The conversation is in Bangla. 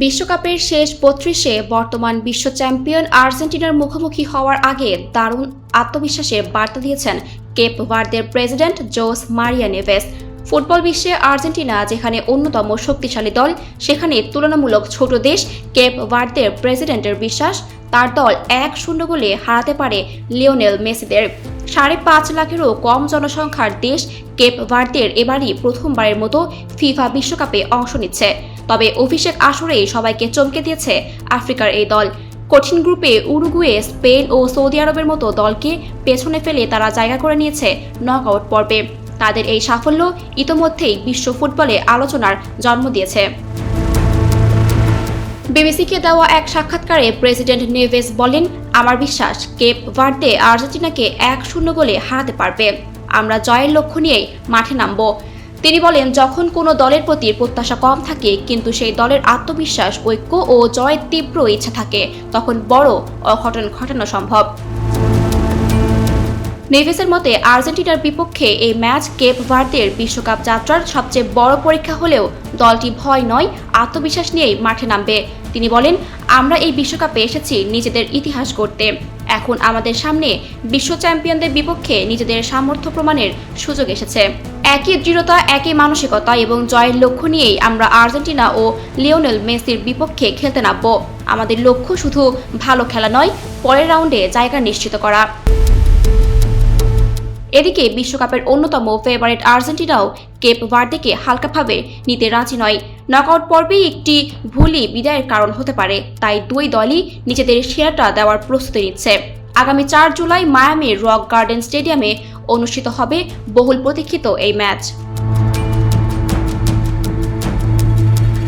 বিশ্বকাপের শেষ ৩২-এ বর্তমান বিশ্ব চ্যাম্পিয়ন আর্জেন্টিনার মুখোমুখি হওয়ার আগে দারুণ আত্মবিশ্বাসের বার্তা দিয়েছেন কেপ ভার্দের প্রেসিডেন্ট জোস মারিয়া নেভেস। ফুটবল বিশ্বে আর্জেন্টিনা যেখানে অন্যতম শক্তিশালী দল, সেখানে তুলনামূলক ছোট দেশ কেপ ভার্দের প্রেসিডেন্টের বিশ্বাস তার দল ১-০ গোলে হারাতে পারে লিওনেল মেসিদের। ৫.৫ লাখেরও কম জনসংখ্যার দেশ কেপ ভার্দের এবারই প্রথমবারের মতো ফিফা বিশ্বকাপে অংশ নিচ্ছে। তবে অভিষেক আসরেই সবাইকে চমকে দিয়েছে আফ্রিকার এই দল। কঠিন গ্রুপে উরুগুয়ে, স্পেন ও সৌদি আরবের মতো দলকে পেছনে ফেলে তারা জায়গা করে নিয়েছে নকআউট পর্বে। তাদের এই সাফল্য ইতোমধ্যেই বিশ্ব ফুটবলে আলোচনার জন্ম দিয়েছে। বিবিসিকে দেওয়া এক সাক্ষাৎকারে প্রেসিডেন্ট নেভেস বলেন, আমার বিশ্বাস কেপ ভার্দে আর্জেন্টিনাকে ১-০ গোলে হারাতে পারবে। আমরা জয়ের লক্ষ্য নিয়েই মাঠে নামব। তিনি বলেন, যখন কোনো দলের প্রতি প্রত্যাশা কম থাকে কিন্তু সেই দলের আত্মবিশ্বাস, ঐক্য ও জয়ের তীব্র ইচ্ছা থাকে, তখন বড় অঘটন ঘটানো সম্ভব। নেভেসের মতে আর্জেন্টিনার বিপক্ষে এই ম্যাচ কেপ ভার্দের বিশ্বকাপ যাত্রার সবচেয়ে বড় পরীক্ষা হলেও দলটি ভয় নয়, আত্মবিশ্বাস নিয়েই মাঠে নামবে। তিনি বলেন, আমরা এই বিশ্বকাপে এসেছি নিজেদের ইতিহাস গড়তে। এখন আমাদের সামনে বিশ্ব চ্যাম্পিয়নদের বিপক্ষে নিজেদের সামর্থ্য প্রমাণের সুযোগ এসেছে। একই দৃঢ়তা, একই মানসিকতা এবং জয়ের লক্ষ্য নিয়েই আমরা আর্জেন্টিনা ও লিওনেল মেসির বিপক্ষে খেলতে নামব। আমাদের লক্ষ্য শুধু ভালো খেলা নয়, পরের রাউন্ডে জায়গা নিশ্চিত করা। এদিকে বিশ্বকাপের অন্যতম ফেভারিট আর্জেন্টিনাও কেপ ভার্দেকে হালকাভাবে নিতে রাজি নয়। নকআউট পর্বেই একটি ভুলই বিদায়ের কারণ হতে পারে, তাই দুই দলই নিজেদের সেরাটা দেওয়ার প্রস্তুতি নিচ্ছে। আগামী ৪ জুলাই মায়ামির রক গার্ডেন স্টেডিয়ামে অনুষ্ঠিত হবে বহুল প্রতীক্ষিত এই ম্যাচ।